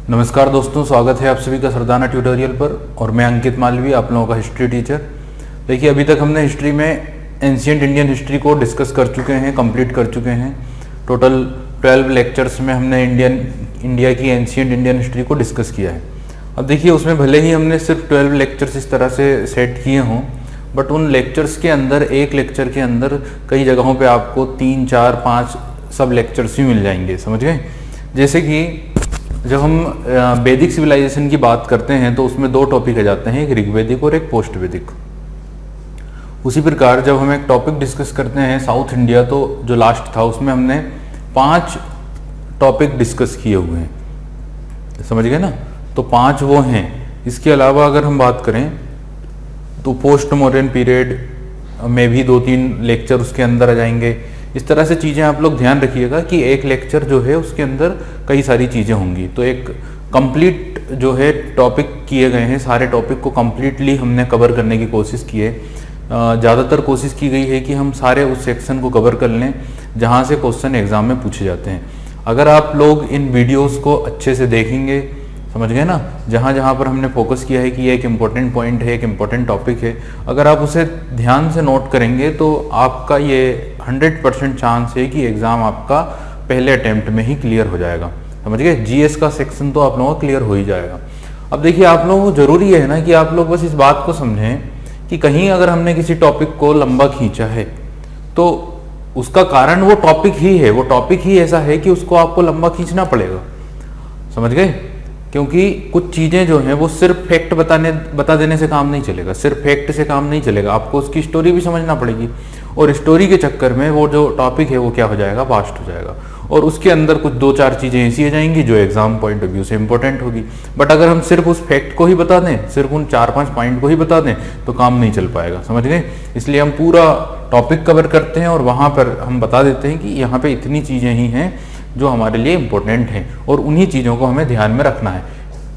नमस्कार दोस्तों, स्वागत है आप सभी का सरदाना ट्यूटोरियल पर। और मैं अंकित मालवीय, आप लोगों का हिस्ट्री टीचर। देखिए, अभी तक हमने हिस्ट्री में एंशिएंट इंडियन हिस्ट्री को डिस्कस कर चुके हैं, कंप्लीट कर चुके हैं। टोटल 12 लेक्चर्स में हमने इंडिया की एंशिएंट इंडियन हिस्ट्री को डिस्कस किया है। अब देखिए, उसमें भले ही हमने सिर्फ 12 लेक्चर्स इस तरह से सेट किए हों, बट उन लेक्चर्स के अंदर, एक लेक्चर के अंदर कई जगहों पे आपको 3, 4, 5 सब लेक्चर्स भी मिल जाएंगे, समझ गए। जैसे कि जब हम वैदिक सिविलाइजेशन की बात करते हैं तो उसमें 2 टॉपिक आ जाते हैं, एक ऋग्वैदिक और एक पोस्ट वैदिक। उसी प्रकार जब हम एक टॉपिक डिस्कस करते हैं साउथ इंडिया, तो जो लास्ट था उसमें हमने 5 टॉपिक डिस्कस किए हुए हैं, समझ गए ना। तो 5 वो हैं। इसके अलावा अगर हम बात करें तो पोस्ट मॉडर्न पीरियड में भी 2-3 लेक्चर उसके अंदर आ जाएंगे। इस तरह से चीज़ें आप लोग ध्यान रखिएगा कि एक लेक्चर जो है उसके अंदर कई सारी चीज़ें होंगी। तो एक कंप्लीट जो है टॉपिक किए गए हैं, सारे टॉपिक को कंप्लीटली हमने कवर करने की कोशिश की है। ज़्यादातर कोशिश की गई है कि हम सारे उस सेक्शन को कवर कर लें जहाँ से क्वेश्चन एग्जाम में पूछे जाते हैं। अगर आप लोग इन वीडियोस को अच्छे से देखेंगे, समझ गए ना, जहाँ जहाँ पर हमने फोकस किया है कि ये एक इम्पोर्टेंट पॉइंट है, एक इम्पोर्टेंट टॉपिक है, अगर आप उसे ध्यान से नोट करेंगे तो आपका ये 100% चांस है कि एग्ज़ाम आपका पहले अटेम्प्ट में ही क्लियर हो जाएगा, समझ गए। जीएस का सेक्शन तो आप लोगों का क्लियर हो ही जाएगा। अब देखिए, आप लोगों को ज़रूरी है ना कि आप लोग बस इस बात को समझें कि कहीं अगर हमने किसी टॉपिक को लंबा खींचा है तो उसका कारण वो टॉपिक ही है, वो टॉपिक ही ऐसा है कि उसको आपको लंबा खींचना पड़ेगा, समझ गए। क्योंकि कुछ चीज़ें जो हैं वो सिर्फ फैक्ट बता देने से काम नहीं चलेगा, सिर्फ फैक्ट से काम नहीं चलेगा, आपको उसकी स्टोरी भी समझना पड़ेगी। और स्टोरी के चक्कर में वो जो टॉपिक है वो क्या हो जाएगा, वास्ट हो जाएगा। और उसके अंदर कुछ 2-4 चीज़ें ऐसी आ जाएंगी जो एग्जाम पॉइंट ऑफ व्यू से इंपॉर्टेंट होगी। बट अगर हम सिर्फ उस फैक्ट को ही बता दें, सिर्फ उन 4-5 पॉइंट को ही बता दें तो काम नहीं चल पाएगा, समझ गए। इसलिए हम पूरा टॉपिक कवर करते हैं और वहाँ पर हम बता देते हैं कि यहाँ पे इतनी चीज़ें ही हैं जो हमारे लिए इम्पोर्टेंट हैं और उन्हीं चीज़ों को हमें ध्यान में रखना है।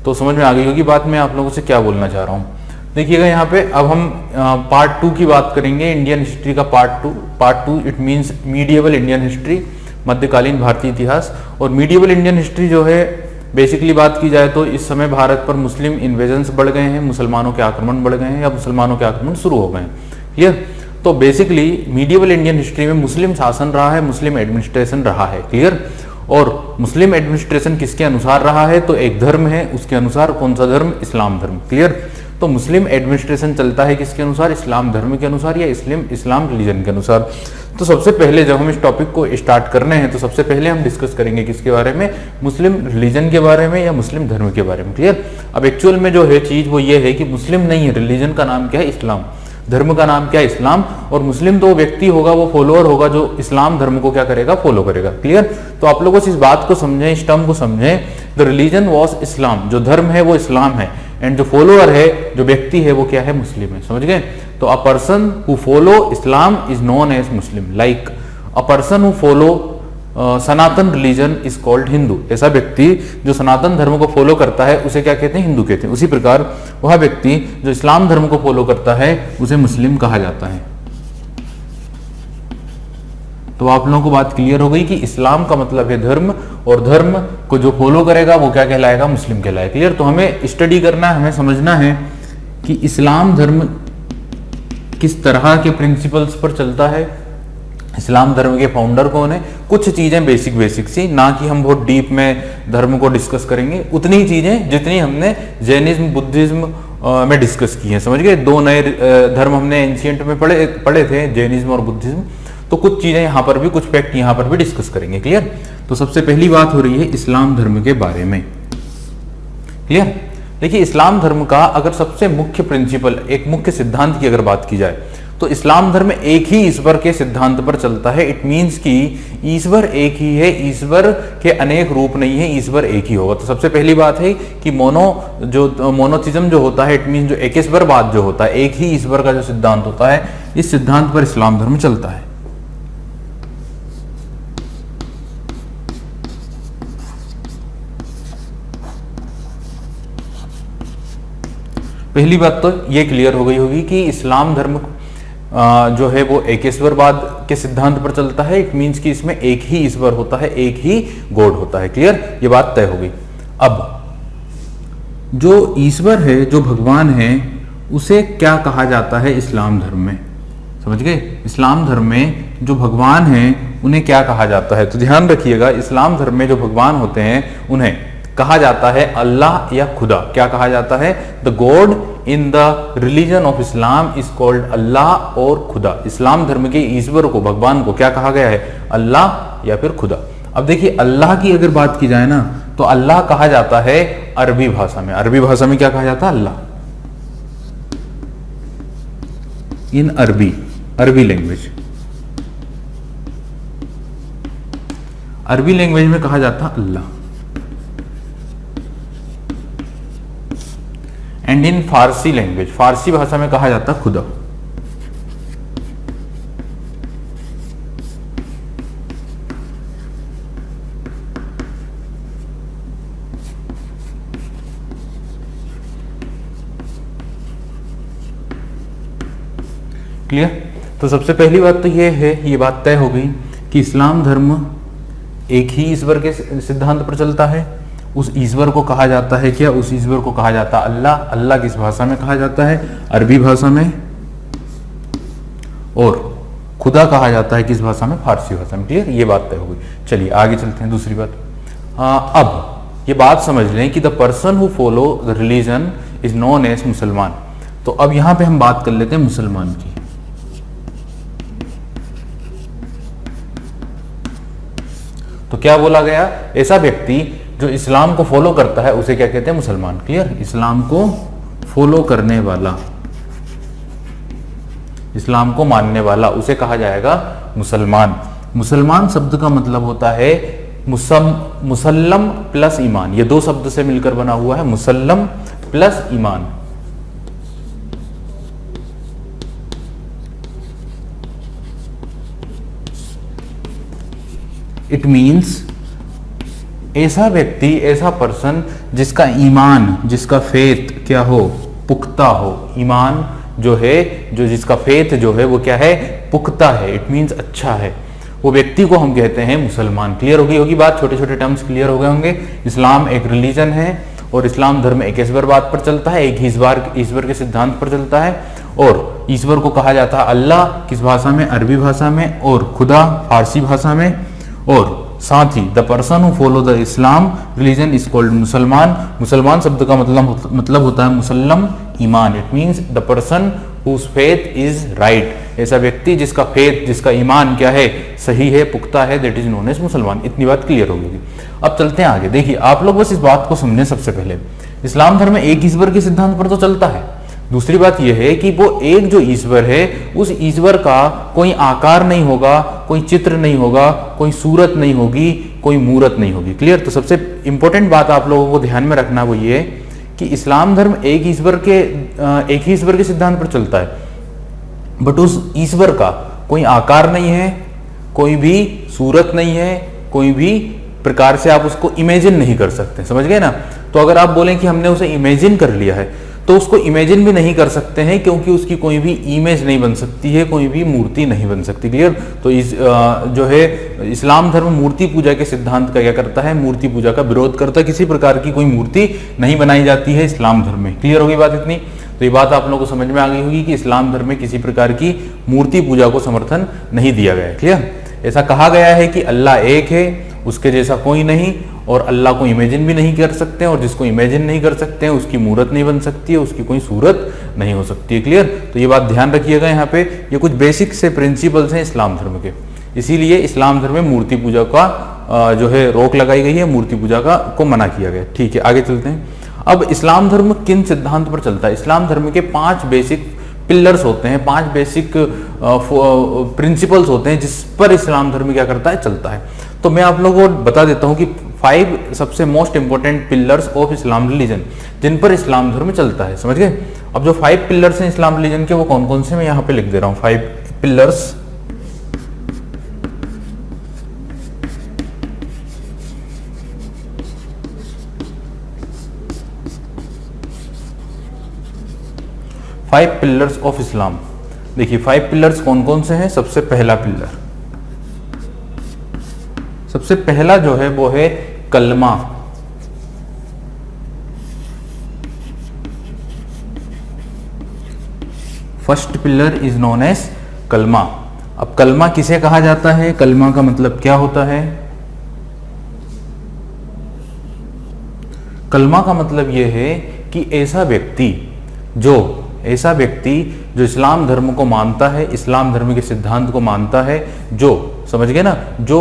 तो समझ में आ गई होगी बात, मैं आप लोगों से क्या बोलना चाह रहा हूँ। देखिएगा, यहाँ पे अब हम पार्ट 2 की बात करेंगे, इंडियन हिस्ट्री का part 2 it means medieval Indian history, मध्यकालीन भारतीय इतिहास। और मीडिएवल इंडियन हिस्ट्री जो है, बेसिकली बात की जाए तो इस समय भारत पर मुस्लिम इन्वेजन्स बढ़ गए हैं, मुसलमानों के आक्रमण बढ़ गए हैं या मुसलमानों के आक्रमण शुरू हो गए हैं, क्लियर। तो बेसिकली मीडिएवल इंडियन हिस्ट्री में मुस्लिम शासन रहा है, मुस्लिम एडमिनिस्ट्रेशन रहा है, क्लियर। और मुस्लिम एडमिनिस्ट्रेशन किसके अनुसार रहा है, तो एक धर्म है, उसके अनुसार। कौन सा धर्म? इस्लाम धर्म, क्लियर। तो मुस्लिम एडमिनिस्ट्रेशन चलता है किसके अनुसार? इस्लाम धर्म के अनुसार या इस्लाम रिलीजन के अनुसार। तो सबसे पहले जब हम इस टॉपिक को स्टार्ट करने हैं तो सबसे पहले हम डिस्कस करेंगे किसके बारे में? मुस्लिम रिलीजन के बारे में या मुस्लिम धर्म के बारे में, क्लियर। अब एक्चुअल में जो है चीज वो ये है कि मुस्लिम नहीं है, रिलीजन का नाम क्या है? इस्लाम। धर्म का नाम क्या है? इस्लाम। और मुस्लिम तो व्यक्ति होगा, वो फॉलोअर होगा जो इस्लाम धर्म को क्या करेगा? फॉलो करेगा, क्लियर। तो आप लोगों से इस बात को समझें, इस टर्म को समझें। द रिलीजन वॉज इस्लाम, जो धर्म है वो इस्लाम है, एंड जो फॉलोअर है, जो व्यक्ति है वो क्या है? मुस्लिम है, समझ गए। तो a person who follow Islam is known as Muslim, like a person who follow Sanatan religion is called Hindu. ऐसा व्यक्ति जो सनातन धर्म को फॉलो करता है उसे क्या कहते हैं? हिंदू कहते हैं। उसी प्रकार वह व्यक्ति जो इस्लाम धर्म को फॉलो करता है उसे मुस्लिम कहा जाता है। तो आप लोगों को बात क्लियर हो गई कि इस्लाम का मतलब है धर्म, और धर्म को जो फॉलो करेगा वो क्या कहलाएगा? मुस्लिम कहलाएगा, क्लियर। तो हमें स्टडी करना है, हमें समझना है कि इस्लाम धर्म किस तरह के प्रिंसिपल्स पर चलता है, इस्लाम धर्म के फाउंडर कौन है, कुछ चीजें बेसिक सी, ना कि हम बहुत डीप में धर्म को डिस्कस करेंगे, उतनी ही चीजें जितनी हमने जैनिज्म बुद्धिज्म में डिस्कस की है, समझ गए। 2 नए धर्म हमने एंशिएंट में पढ़े थे, जैनिज्म और बुद्धिज्म। तो कुछ चीजें यहाँ पर भी, कुछ फैक्ट यहाँ पर भी डिस्कस करेंगे, क्लियर। तो सबसे पहली बात हो रही है इस्लाम धर्म के बारे में, क्लियर। देखिए, इस्लाम धर्म का अगर सबसे मुख्य प्रिंसिपल, एक मुख्य सिद्धांत की अगर बात की जाए तो इस्लाम धर्म एक ही ईश्वर के सिद्धांत पर चलता है। इट मीन्स कि ईश्वर एक ही है, ईश्वर के अनेक रूप नहीं है, ईश्वर एक ही होगा। तो सबसे पहली बात है कि मोनोथिज्म जो होता है, इट मीन्स जो एकेश्वरवाद जो होता है, एक ही ईश्वर का जो सिद्धांत होता है, इस सिद्धांत पर इस्लाम धर्म चलता है। पहली बात तो ये क्लियर हो गई होगी कि इस्लाम धर्म जो है वो एकेश्वरवाद के सिद्धांत पर चलता है। इट मीन्स कि इसमें एक ही ईश्वर होता है, एक ही गॉड होता है, क्लियर। ये बात तय हो गई। अब जो ईश्वर है, जो भगवान है, उसे क्या कहा जाता है इस्लाम धर्म में? समझ गए? इस्लाम धर्म में जो भगवान हैं उन्हें क्या कहा जाता है? तो ध्यान रखिएगा, इस्लाम धर्म में जो भगवान होते हैं उन्हें कहा जाता है अल्लाह या खुदा। क्या कहा जाता है? The god in the religion of Islam is called Allah और खुदा। इस्लाम धर्म के ईश्वर को, भगवान को क्या कहा गया है? अल्लाह या फिर खुदा। अब देखिए, अल्लाह की अगर बात की जाए ना, तो अल्लाह कहा जाता है अरबी भाषा में। अरबी भाषा में क्या कहा जाता है? अल्लाह। इन अरबी लैंग्वेज, अरबी लैंग्वेज में कहा जाता है अल्लाह। एंड इन फारसी लैंग्वेज, फारसी भाषा में कहा जाता है खुदा। क्लियर? तो सबसे पहली बात तो ये है, ये बात तय हो गई कि इस्लाम धर्म एक ही ईश्वर के सिद्धांत पर चलता है। उस ईश्वर को कहा जाता है क्या? उस ईश्वर को कहा जाता है अल्लाह। अल्लाह किस भाषा में कहा जाता है? अरबी भाषा में। और खुदा कहा जाता है किस भाषा में? फारसी भाषा में। क्लियर? ये बात तय हो गई। चलिए आगे चलते हैं। दूसरी बात, अब ये बात समझ लें कि the person who follow the religion is known as मुसलमान। तो अब यहां पे हम बात कर लेते हैं मुसलमान की। तो क्या बोला गया? ऐसा व्यक्ति जो इस्लाम को फॉलो करता है उसे क्या कहते हैं? मुसलमान। क्लियर? इस्लाम को फॉलो करने वाला, इस्लाम को मानने वाला, उसे कहा जाएगा मुसलमान। मुसलमान शब्द का मतलब होता है मुसल्लम प्लस ईमान। ये दो शब्द से मिलकर बना हुआ है, musallam plus Iman. It means ऐसा व्यक्ति, ऐसा पर्सन जिसका ईमान, जिसका फेथ क्या हो? पुख्ता हो। ईमान जो है, जो जिसका फेथ जो है वो क्या है? पुख्ता है। इट मीन्स अच्छा है। वो व्यक्ति को हम कहते हैं मुसलमान। क्लियर होगी बात? छोटे छोटे टर्म्स क्लियर हो गए होंगे। इस्लाम एक रिलीजन है और इस्लाम धर्म एक ईश्वर बात पर चलता है, एक ईश्वर के सिद्धांत पर चलता है। और ईश्वर को कहा जाता है अल्लाह किस भाषा में? अरबी भाषा में। और खुदा फारसी भाषा में। और साथ ही the person who follow the Islam religion is called Musalman. मुसलमान शब्द का मतलब होता है मुसल्लम, ईमान। It means the person whose faith is right. ऐसा व्यक्ति जिसका फेथ, जिसका ईमान क्या है? सही है, पुख्ता है, दैट इज नोन एज मुसलमान। इतनी बात क्लियर हो गई। अब चलते हैं आगे। देखिए, आप लोग बस इस बात को समझें। सबसे पहले इस्लाम धर्म में एक ईश्वर के सिद्धांत पर तो चलता है। दूसरी बात यह है कि वो एक जो ईश्वर है, उस ईश्वर का कोई आकार नहीं होगा, कोई चित्र नहीं होगा, कोई सूरत नहीं होगी, कोई मूरत नहीं होगी। क्लियर? तो सबसे इंपॉर्टेंट बात आप लोगों को ध्यान में रखना वो ये कि इस्लाम धर्म एक ही ईश्वर के सिद्धांत पर चलता है, बट उस ईश्वर का कोई आकार नहीं है, कोई भी सूरत नहीं है, कोई भी प्रकार से आप उसको इमेजिन नहीं कर सकते। समझ गए ना? तो अगर आप बोलें कि हमने उसे इमेजिन कर लिया है, तो उसको इमेजिन भी नहीं कर सकते हैं, क्योंकि उसकी कोई भी इमेज नहीं बन सकती है, कोई भी मूर्ति नहीं बन सकती। क्लियर? तो जो है इस्लाम धर्म मूर्ति पूजा के सिद्धांत का क्या करता है? मूर्ति पूजा का विरोध करता है। किसी प्रकार की कोई मूर्ति नहीं बनाई जाती है इस्लाम धर्म में। क्लियर होगी बात इतनी? तो ये बात आप लोगों को समझ में आ गई होगी कि इस्लाम धर्म में किसी प्रकार की मूर्ति पूजा को समर्थन नहीं दिया गया है। क्लियर? ऐसा कहा गया है कि अल्लाह एक है, उसके जैसा कोई नहीं, और अल्लाह को इमेजिन भी नहीं कर सकते हैं, और जिसको इमेजिन नहीं कर सकते हैं उसकी मूरत नहीं बन सकती है, उसकी कोई सूरत नहीं हो सकती है। क्लियर? तो ये बात ध्यान रखिएगा। यहाँ पे ये कुछ बेसिक से प्रिंसिपल्स हैं इस्लाम धर्म के। इसीलिए इस्लाम धर्म में मूर्ति पूजा का जो है रोक लगाई गई है, मूर्ति पूजा का को मना किया गया। ठीक है, आगे चलते हैं। अब इस्लाम धर्म किन सिद्धांत पर चलता है? इस्लाम धर्म के 5 बेसिक पिलर्स होते हैं, 5 बेसिक प्रिंसिपल्स होते हैं जिस पर इस्लाम धर्म क्या करता है? चलता है। तो मैं आप लोगों को बता देता हूं कि 5 सबसे most important pillars of Islam religion जिन पर इस्लाम धर्म चलता है। समझ गए? अब जो 5 पिलर्स हैं इस्लाम रिलीजन के, वो कौन कौन से मैं यहां पे लिख दे रहा हूं। 5 पिलर्स। फाइव पिलर्स ऑफ इस्लाम। देखिए 5 पिलर्स कौन कौन से हैं? सबसे पहला पिलर, सबसे पहला जो है वो है कलमा। First pillar is known as कलमा। अब कलमा किसे कहा जाता है, कलमा का मतलब क्या होता है? कलमा का मतलब यह है कि ऐसा व्यक्ति जो इस्लाम धर्म को मानता है, इस्लाम धर्म के सिद्धांत को मानता है, जो समझ गए ना, जो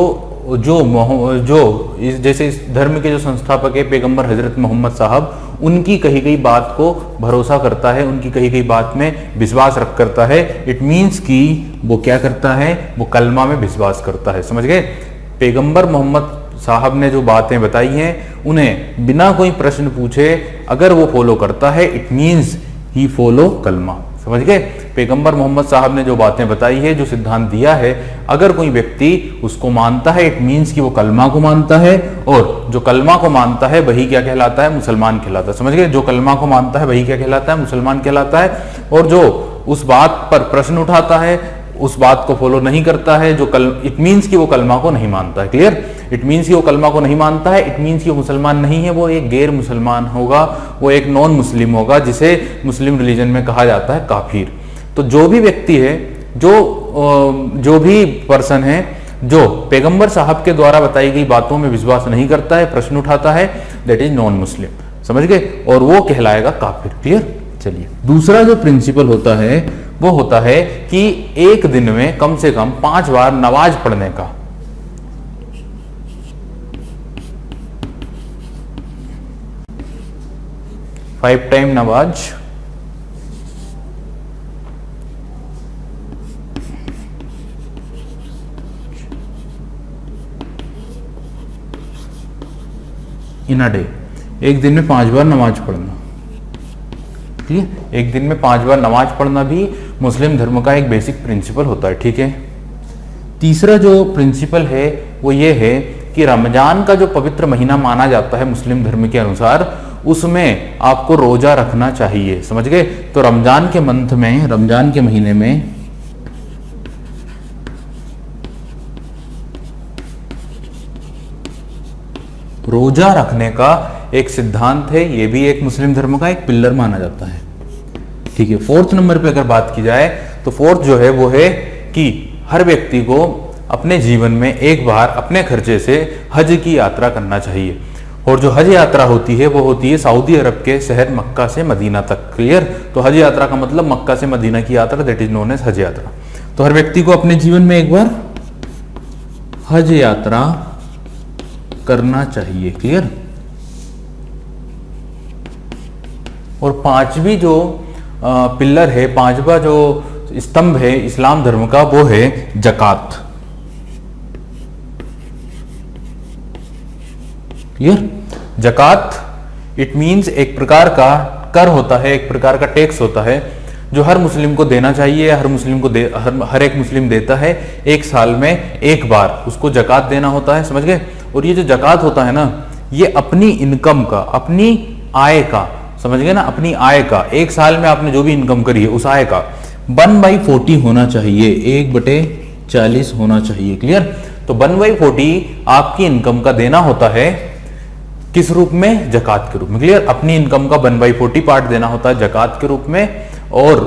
जैसे इस धर्म के जो संस्थापक है पैगंबर हजरत मोहम्मद साहब, उनकी कही गई बात को भरोसा करता है, उनकी कही गई बात में विश्वास रख करता है। इट मीन्स कि वो क्या करता है, वो कलमा में विश्वास करता है। समझ गए? पैगंबर मोहम्मद साहब ने जो बातें बताई हैं उन्हें बिना कोई प्रश्न पूछे अगर वो फॉलो करता है, इट मीन्स ही फॉलो कलमा। समझ गए? पैगंबर मोहम्मद साहब ने जो बातें बताई है, जो सिद्धांत दिया है, अगर कोई व्यक्ति उसको मानता है, इट मीन्स कि वो कलमा को मानता है, और जो कलमा को मानता है वही क्या कहलाता है, मुसलमान कहलाता है। समझ गए? जो कलमा को मानता है वही क्या कहलाता है, मुसलमान कहलाता है। और जो उस बात पर प्रश्न उठाता है, उस बात को फॉलो नहीं करता है, इट मीन्स कि वो कलमा को नहीं मानता है। क्लियर? इट मीन्स कि वो कलमा को नहीं मानता है, इट मीन्स कि वो मुसलमान नहीं है, वो एक गैर मुसलमान होगा, वो एक नॉन मुस्लिम होगा, जिसे मुस्लिम रिलीजन में कहा जाता है काफिर। तो जो भी व्यक्ति है, जो भी पर्सन है जो पैगंबर साहब के द्वारा बताई गई बातों में विश्वास नहीं करता है, प्रश्न उठाता है, दैट इज नॉन मुस्लिम। समझ गए? और वो कहलाएगा काफिर। क्लियर? चलिए, दूसरा जो प्रिंसिपल होता है वो होता है कि एक दिन में कम से कम 5 बार नमाज पढ़ने का। फाइव टाइम नमाज इन अ डे, एक दिन में 5 बार नमाज पढ़ना। ठीक है? एक दिन में 5 बार नमाज पढ़ना भी मुस्लिम धर्म का एक बेसिक प्रिंसिपल होता है। ठीक है? तीसरा जो प्रिंसिपल है वो ये है कि रमजान का जो पवित्र महीना माना जाता है मुस्लिम धर्म के अनुसार, उसमें आपको रोजा रखना चाहिए। समझ गए? तो रमजान के मंथ में, रमजान के महीने में रोजा रखने का एक सिद्धांत है, ये भी एक मुस्लिम धर्म का एक पिलर माना जाता है। ठीक है? फोर्थ नंबर पे अगर बात की जाए तो फोर्थ जो है वो है कि हर व्यक्ति को अपने जीवन में एक बार अपने खर्चे से हज की यात्रा करना चाहिए। और जो हज यात्रा होती है वो होती है सऊदी अरब के शहर मक्का से मदीना तक। क्लियर? तो हज यात्रा का मतलब मक्का से मदीना की यात्रा, दैट इज नोन एज हज यात्रा। तो हर व्यक्ति को अपने जीवन में एक बार हज यात्रा करना चाहिए। क्लियर? और पांचवी जो पिलर है, पांचवा जो स्तंभ है इस्लाम धर्म का, वो है जकात। क्लियर? जकात इट मींस एक प्रकार का कर होता है, एक प्रकार का टैक्स होता है जो हर मुस्लिम को देना चाहिए, हर मुस्लिम को हर एक मुस्लिम देता है। एक साल में एक बार उसको जकात देना होता है। समझ गए? और ये जो जकात होता है ना, ये अपनी इनकम का, अपनी आय का, समझ गए ना, अपनी आय का, एक साल में आपने जो भी इनकम करी है उस आय का 1/40 होना चाहिए, 1/40 होना चाहिए। क्लियर? तो 1/40 आपकी इनकम का देना होता है, किस रूप में? जकात के रूप में। क्लियर? अपनी इनकम का 1/40 पार्ट देना होता है जकात के रूप में। और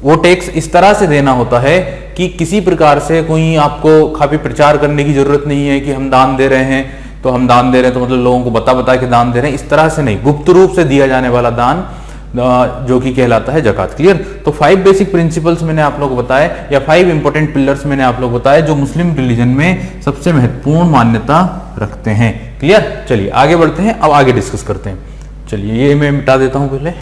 वो टैक्स इस तरह से देना होता है कि किसी प्रकार से कोई आपको काफी प्रचार करने की जरूरत नहीं है कि हम दान दे रहे हैं, तो हम दान दे रहे हैं तो मतलब लोगों को बता के दान दे रहे हैं, इस तरह से नहीं, गुप्त रूप से दिया जाने वाला दान जो कि कहलाता है जकात। क्लियर? तो 5 बेसिक प्रिंसिपल्स मैंने आप लोग बताए, या 5 इंपॉर्टेंट पिलर्स मैंने आप लोग बताए जो मुस्लिम रिलीजन में सबसे महत्वपूर्ण मान्यता रखते हैं। क्लियर? चलिए आगे बढ़ते हैं, अब आगे डिस्कस करते हैं। चलिए ये मैं मिटा देता हूं पहले।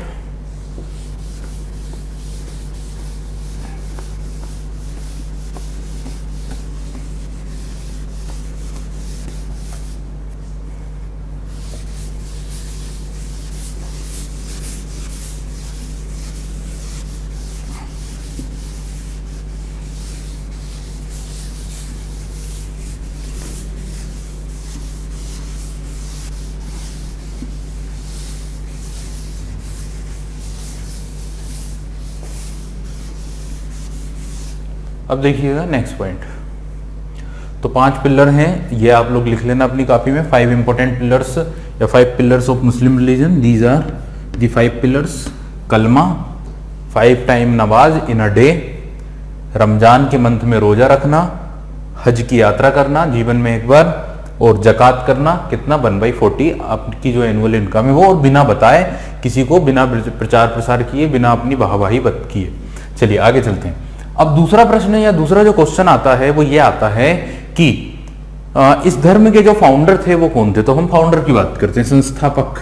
अब देखिएगा नेक्स्ट पॉइंट। तो 5 पिलर हैं, ये आप लोग लिख लेना अपनी कॉपी में, 5 इंपॉर्टेंट पिलर्स या 5 pillars of Muslim religion. These are the 5 pillars: कलमा, 5 टाइम नमाज इन अ डे, रमजान के मंथ में रोजा रखना, हज की यात्रा करना जीवन में एक बार, और जकात करना कितना 1/40 आपकी जो एनुअल इनकम है वो, और बिना बताए किसी को, बिना प्रचार प्रसार किए, बिना अपनी वाहवाही किए। चलिए आगे चलते हैं। अब दूसरा प्रश्न या दूसरा जो क्वेश्चन आता है वो ये आता है कि इस धर्म के जो फाउंडर थे वो कौन थे। तो हम फाउंडर की बात करते हैं, संस्थापक।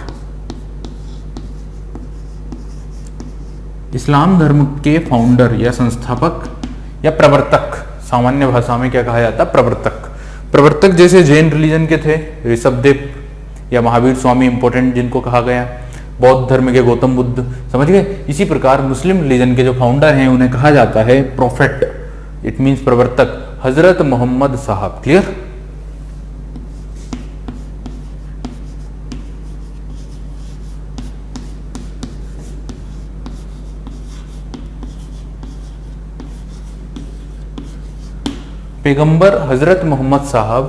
इस्लाम धर्म के फाउंडर या संस्थापक या प्रवर्तक, सामान्य भाषा में क्या कहा जाता है, प्रवर्तक। प्रवर्तक जैसे जैन रिलीजन के थे ऋषभदेव या महावीर स्वामी इंपोर्टेंट जिनको कहा गया, बौद्ध धर्म के गौतम बुद्ध, समझ गए। इसी प्रकार मुस्लिम रिलीजन के जो फाउंडर हैं उन्हें कहा जाता है प्रोफेट, इट मींस प्रवर्तक, हजरत मोहम्मद साहब। क्लियर। पैगंबर हजरत मोहम्मद साहब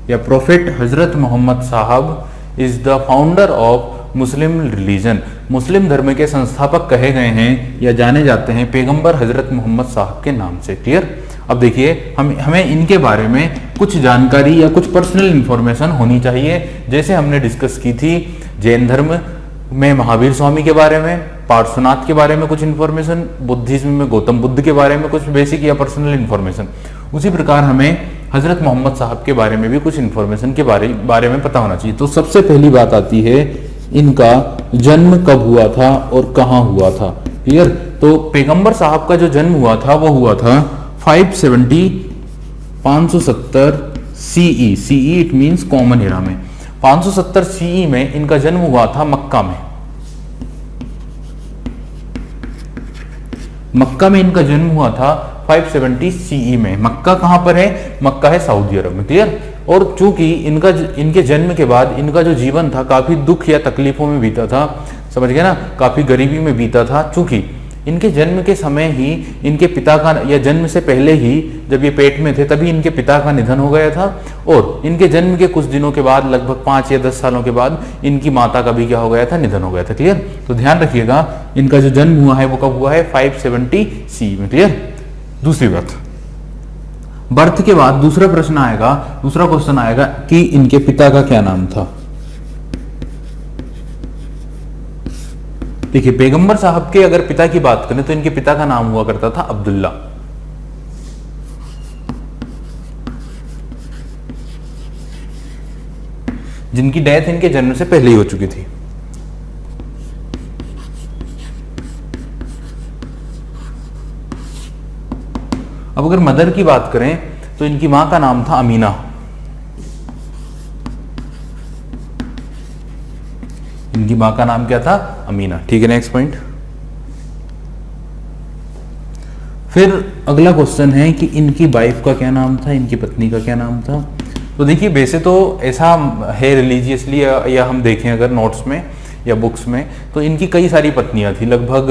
या prophet Hazrat Mohammad Sahab is the founder of Muslim religion. Muslim धर्म के संस्थापक कहे गए हैं या जाने जाते हैं पैगंबर हजरत मोहम्मद साहब के नाम से। क्लियर। अब देखिए हमें इनके बारे में कुछ जानकारी या कुछ पर्सनल इंफॉर्मेशन होनी चाहिए। जैसे हमने डिस्कस की थी जैन धर्म में महावीर स्वामी के बारे में, पार्श्वनाथ के बारे में कुछ इन्फॉर्मेशन, बुद्धिज्म में गौतम बुद्ध के बारे में कुछ बेसिक या पर्सनल इन्फॉर्मेशन, उसी प्रकार हमें हजरत मोहम्मद साहब के बारे में भी कुछ इन्फॉर्मेशन के बारे में पता होना चाहिए। तो सबसे पहली बात आती है इनका जन्म कब हुआ था और कहाँ हुआ था। क्लियर। तो पैगंबर साहब का जो जन्म हुआ था वो हुआ था 570 CE. CE it means common era में। 570 सीई में इनका जन्म हुआ था मक्का में। मक्का में इनका जन्म हुआ था 570 सीई में। मक्का कहां पर है, मक्का है सऊदी अरब में। क्लियर। और चूंकि इनके जन्म के बाद इनका जो जीवन था काफी दुख या तकलीफों में बीता था, समझ गए ना, काफी गरीबी में बीता था। चूंकि इनके जन्म के समय ही इनके पिता का, या जन्म से पहले ही जब ये पेट में थे तभी इनके पिता का निधन हो गया था, और इनके जन्म के कुछ दिनों के बाद लगभग 5 या 10 सालों के बाद इनकी माता का भी क्या हो गया था, निधन हो गया था। क्लियर। तो ध्यान रखिएगा इनका जो जन्म हुआ है वो कब हुआ है, 570 सी में। क्लियर। दूसरी बात, बर्थ के बाद दूसरा प्रश्न आएगा, दूसरा क्वेश्चन आएगा कि इनके पिता का क्या नाम था। देखिए पैगंबर साहब के अगर पिता की बात करें तो इनके पिता का नाम हुआ करता था अब्दुल्ला। जिनकी डेथ इनके जन्म से पहले ही हो चुकी थी। अब अगर मदर की बात करें तो इनकी मां का नाम था अमीना। इनकी मां का नाम क्या था, अमीना। ठीक है। Next point. फिर अगला क्वेश्चन है कि इनकी वाइफ का क्या नाम था, इनकी पत्नी का क्या नाम था। तो देखिए वैसे तो ऐसा है रिलीजियसली, या हम देखें अगर नोट्स में या बुक्स में, तो इनकी कई सारी पत्नियां थी, लगभग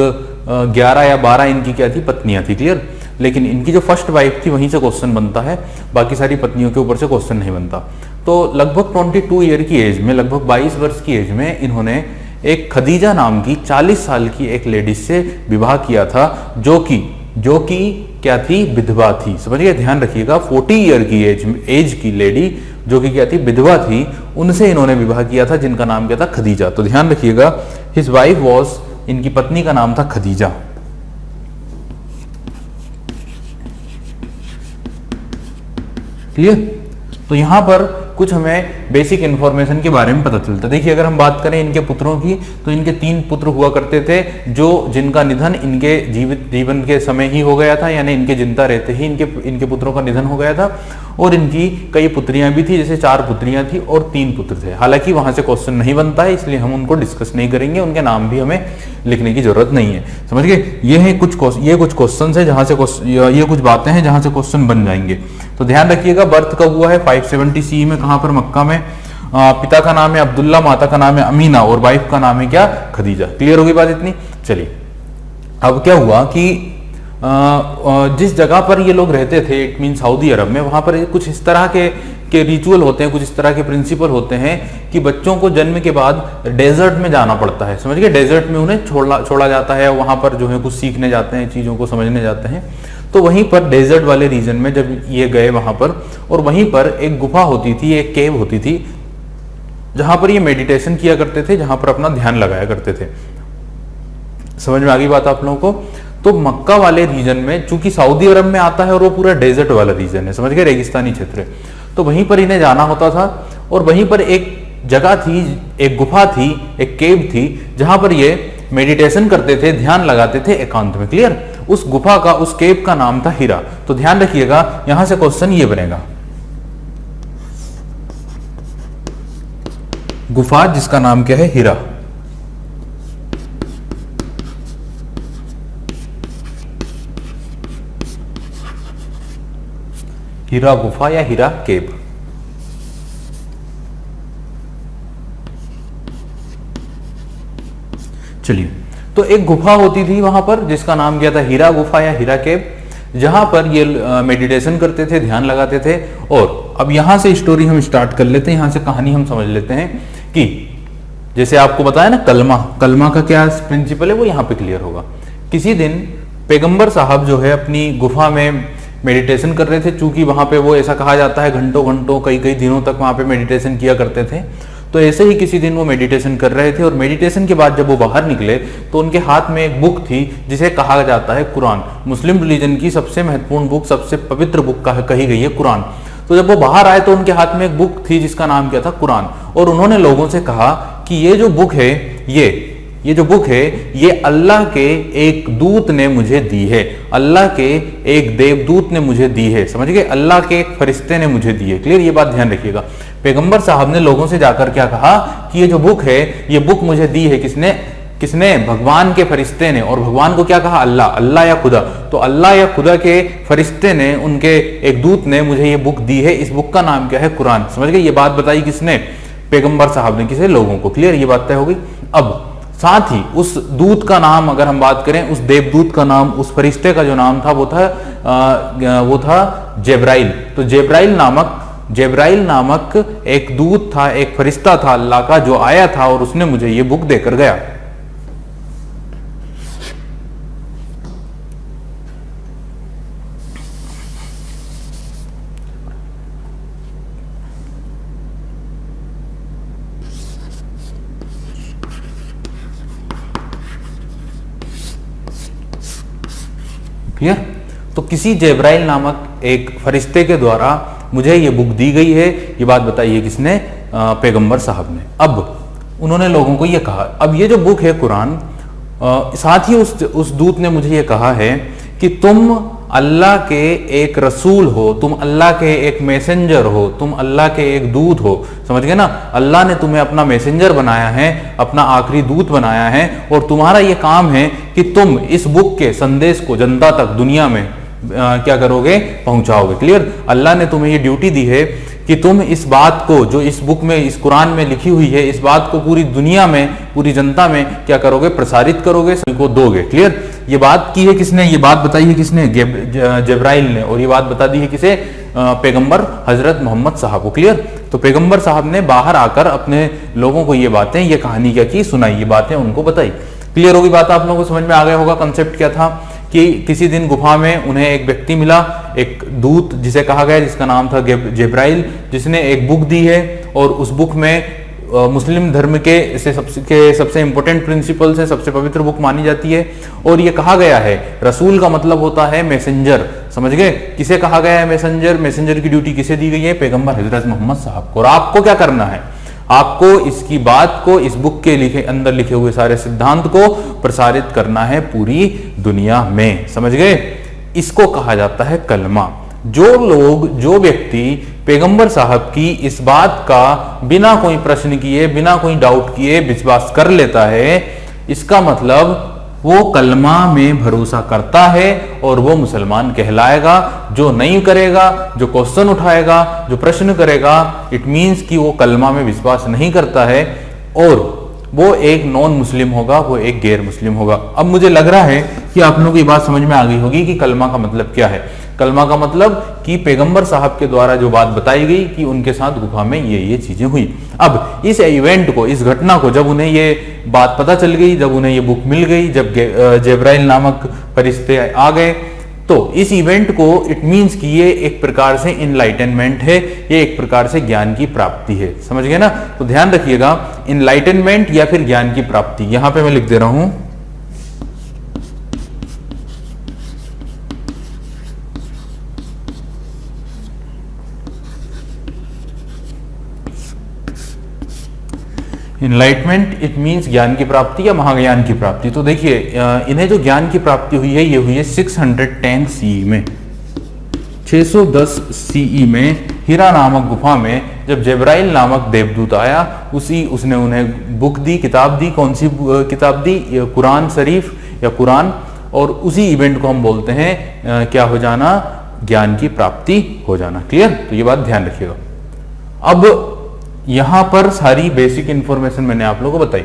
11 या 12 इनकी क्या थी, पत्नियां थी। क्लियर। लेकिन इनकी जो फर्स्ट वाइफ थी वहीं से क्वेश्चन बनता है, बाकी सारी पत्नियों के ऊपर से क्वेश्चन नहीं बनता। तो लगभग 22 ईयर की एज में, लगभग 22 वर्ष की एज में इन्होंने एक खदीजा नाम की 40 साल की एक लेडीज से विवाह किया था, जो कि क्या थी, विधवा थी। समझिए, ध्यान रखिएगा 40 ईयर की एज की लेडी जो कि क्या थी, विधवा थी, उनसे इन्होंने विवाह किया था जिनका नाम क्या था, खदीजा। तो ध्यान रखिएगा हिज वाइफ वॉज, इनकी पत्नी का नाम था खदीजा। क्लियर। तो यहां पर कुछ हमें बेसिक इंफॉर्मेशन के बारे में पता चलता है। देखिए अगर हम बात करें इनके पुत्रों की, तो इनके 3 पुत्र हुआ करते थे, जिनका निधन इनके जीवन के समय ही हो गया था, यानी इनके जिंदा रहते ही इनके पुत्रों का निधन हो गया था। और इनकी कई पुत्रियां भी थी, जैसे 4 पुत्रियां थी और 3 पुत्र थे। हालांकि वहां से क्वेश्चन नहीं बनता है, इसलिए हम उनको डिस्कस नहीं करेंगे, उनके नाम भी हमें लिखने की जरूरत नहीं है। समझ गए। ये कुछ क्वेश्चन है जहां से ये कुछ बातें हैं जहां से क्वेश्चन बन जाएंगे। तो ध्यान रखिएगा बर्थ कब हुआ है, 570 सी में। कहां पर, मक्का में। पिता का नाम है अब्दुल्ला, माता का नाम है अमीना, और वाइफ का नाम है क्या, खदीजा। क्लियर होगी बात इतनी। चलिए अब क्या हुआ कि जिस जगह पर ये लोग रहते थे, इट मीन सऊदी अरब में, वहां पर कुछ इस तरह के के रिचुअल होते हैं, कुछ इस तरह के प्रिंसिपल होते हैं कि बच्चों को जन्म के बाद डेजर्ट में जाना पड़ता है, समझ गए। डेजर्ट में उन्हें छोड़ा जाता है, वहां पर जो है कुछ सीखने जाते हैं, चीज़ों को समझने जाते हैं। तो वहीं पर डेजर्ट वाले रीजन में जब ये गए वहां पर, और वहीं पर एक गुफा होती थी, एक केव होती थी, जहां पर ये मेडिटेशन किया करते थे, जहां पर अपना ध्यान लगाया करते थे। समझ में आ गई बात आप लोगों को। तो मक्का वाले रीजन में, चूंकि सऊदी अरब में आता है और वो पूरा डेजर्ट वाला रीजन है, समझ गए, रेगिस्तानी क्षेत्र है, तो वहीं पर इन्हें जाना होता था। और वहीं पर एक जगह थी, एक गुफा थी, एक केव थी, जहां पर ये मेडिटेशन करते थे, ध्यान लगाते थे एकांत में। क्लियर। उस गुफा का, उस केव का नाम था हिरा। तो ध्यान रखिएगा, यहां से क्वेश्चन ये बनेगा, गुफा जिसका नाम क्या है, हिरा। हीरा गुफा या हीरा केव। चलिए, तो एक गुफा होती थी वहां पर जिसका नाम क्या था, हीरा गुफा या हीरा केव, जहां पर ये मेडिटेशन करते थे, ध्यान लगाते थे। और अब यहां से स्टोरी हम स्टार्ट कर लेते हैं, यहां से कहानी हम समझ लेते हैं कि जैसे आपको बताया ना, कलमा का क्या प्रिंसिपल है वो यहां पे क्लियर होगा। किसी दिन पैगंबर साहब जो है अपनी गुफा में मेडिटेशन कर रहे थे, चूंकि वहां पे वो ऐसा कहा जाता है घंटों घंटों कई कई दिनों तक वहां पे मेडिटेशन किया करते थे। तो ऐसे ही किसी दिन वो मेडिटेशन कर रहे थे, और मेडिटेशन के बाद जब वो बाहर निकले तो उनके हाथ में एक बुक थी जिसे कहा जाता है कुरान। मुस्लिम रिलीजन की सबसे महत्वपूर्ण बुक, सबसे पवित्र बुक कही गई है कुरान। तो जब वो बाहर आए तो उनके हाथ में एक बुक थी जिसका नाम क्या था, कुरान। और उन्होंने लोगों से कहा कि ये जो बुक है, ये जो बुक है, ये अल्लाह के एक दूत ने मुझे दी है, अल्लाह के एक देवदूत ने मुझे दी है, समझ गए, अल्लाह के एक फरिश्ते ने मुझे दी है। क्लियर, ये बात ध्यान रखिएगा। पैगंबर साहब ने लोगों से जाकर क्या कहा कि ये जो बुक है, ये बुक मुझे दी है किसने, भगवान के फरिश्ते ने। और भगवान को क्या कहा, अल्लाह या खुदा। तो अल्लाह या खुदा के फरिश्ते ने, उनके एक दूत ने मुझे ये बुक दी है। इस बुक का नाम क्या है, कुरान। समझ गए, ये बात बताई किसने, पैगंबर साहब ने, किसे, लोगों को। क्लियर, ये बात तय हो गई। अब साथ ही उस दूत का नाम अगर हम बात करें, उस देवदूत का नाम, उस फरिश्ते का जो नाम था वो था जेब्राइल। तो जेब्राइल नामक एक दूत था, एक फरिश्ता था अल्लाह का, जो आया था और उसने मुझे ये बुक देकर गया। क्लियर। तो किसी जेब्राइल नामक एक फरिश्ते के द्वारा मुझे ये बुक दी गई है, ये बात बताई है किसने, पैगंबर साहब ने। अब उन्होंने लोगों को ये कहा, अब ये जो बुक है कुरान, साथ ही उस दूत ने मुझे ये कहा है कि तुम अल्लाह के एक रसूल हो, तुम अल्लाह के एक मैसेंजर हो, तुम अल्लाह के एक दूत हो। समझ गए ना, अल्लाह ने तुम्हें अपना मैसेंजर बनाया है, अपना आखिरी दूत बनाया है, और तुम्हारा ये काम है कि तुम इस बुक के संदेश को जनता तक, दुनिया में क्या करोगे, पहुंचाओगे। क्लियर। अल्लाह ने तुम्हें ये ड्यूटी दी है कि तुम इस बात को, जो इस बुक में, इस कुरान में लिखी हुई है, इस बात को पूरी दुनिया में, पूरी जनता में क्या करोगे, प्रसारित करोगे, सभी को दोगे। क्लियर। ये बात की है किसने, ये बात बताई है किसने, जेब्राइल ने। और ये बात बता दी है किसे, पैगंबर हजरत मोहम्मद साहब को। क्लियर। तो पैगंबर साहब ने बाहर आकर अपने लोगों को ये बातें, ये कहानी क्या की, सुनाई, ये बातें उनको बताई। क्लियर होगी बात, आप लोगों को समझ में आ गया होगा कंसेप्ट क्या था। कि किसी दिन गुफा में उन्हें एक व्यक्ति मिला, एक दूत जिसे कहा गया, जिसका नाम था जेब्राइल, जिसने एक बुक दी है। और उस बुक में मुस्लिम धर्म के सबसे इंपॉर्टेंट प्रिंसिपल्स है, सबसे पवित्र बुक मानी जाती है। और ये कहा गया है, रसूल का मतलब होता है मैसेंजर। समझ गए, किसे कहा गया है मैसेंजर, मैसेंजर की ड्यूटी किसे दी गई है, पैगंबर हजरत मोहम्मद साहब को। और आपको क्या करना है, आपको इसकी बात को, इस बुक के अंदर लिखे हुए सारे सिद्धांत को प्रसारित करना है पूरी दुनिया में। समझ गए, इसको कहा जाता है कलमा। जो व्यक्ति पैगंबर साहब की इस बात का बिना कोई प्रश्न किए, बिना कोई डाउट किए विश्वास कर लेता है, इसका मतलब वो कलमा में भरोसा करता है और वो मुसलमान कहलाएगा। जो नहीं करेगा, जो क्वेश्चन उठाएगा, जो प्रश्न करेगा, इट मीन्स कि वो कलमा में विश्वास नहीं करता है और वो एक नॉन मुस्लिम होगा, वो एक गैर मुस्लिम होगा। अब मुझे लग रहा है कि आप लोगों को ये बात समझ में आ गई होगी कि कलमा का मतलब क्या है। कलमा का मतलब कि पैगंबर साहब के द्वारा जो बात बताई गई कि उनके साथ गुफा में ये चीजें हुई। अब इस इवेंट को, इस घटना को, जब उन्हें ये बात पता चल गई, जब उन्हें ये बुक मिल गई, जब जिब्राइल नामक फरिश्ते आ गए, तो इस इवेंट को इट मीन्स कि ये एक प्रकार से इनलाइटनमेंट है, ये एक प्रकार से ज्ञान की प्राप्ति है। समझ गए ना? तो ध्यान रखिएगा, इनलाइटनमेंट या फिर ज्ञान की प्राप्ति, यहां पे मैं लिख दे रहा हूं इनलाइटमेंट, इट मीन्स ज्ञान की प्राप्ति या महाज्ञान की प्राप्ति। तो देखिए इन्हें जो ज्ञान की प्राप्ति हुई है, ये हुई है 610 सीई में, 610 सीई में हीरा नामक गुफा में जब जिब्राइल नामक देवदूत आया, उसने उन्हें बुक दी, किताब दी। कौन सी किताब दी? कुरान शरीफ या कुरान। और उसी इवेंट को हम बोलते हैं क्या हो जाना? ज्ञान की प्राप्ति हो जाना। क्लियर? तो ये बात ध्यान रखिएगा। अब यहां पर सारी बेसिक इंफॉर्मेशन मैंने आप लोगों को बताई।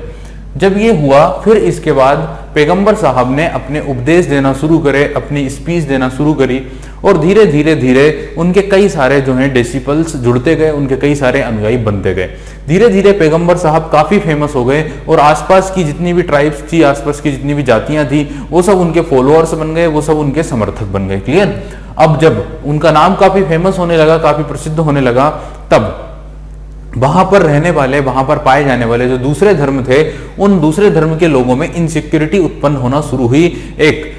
जब ये हुआ, फिर इसके बाद पैगंबर साहब ने अपने उपदेश देना शुरू करे, अपनी स्पीच देना शुरू करी, और धीरे धीरे धीरे उनके कई सारे जो हैं डिसिपल्स जुड़ते गए, उनके कई सारे अनुयायी बनते गए। धीरे धीरे पैगंबर साहब काफी फेमस हो गए, और आसपास की जितनी भी ट्राइब्स थी, आसपास की जितनी भी जातियां थी, वो सब उनके फॉलोअर्स बन गए, वो सब उनके समर्थक बन गए। क्लियर? अब जब उनका नाम काफी फेमस होने लगा, काफी प्रसिद्ध होने लगा, तब वहां पर रहने वाले, वहां पर पाए जाने वाले जो दूसरे धर्म थे, उन दूसरे धर्म के लोगों में इनसिक्योरिटी उत्पन्न होना शुरू हुई। एक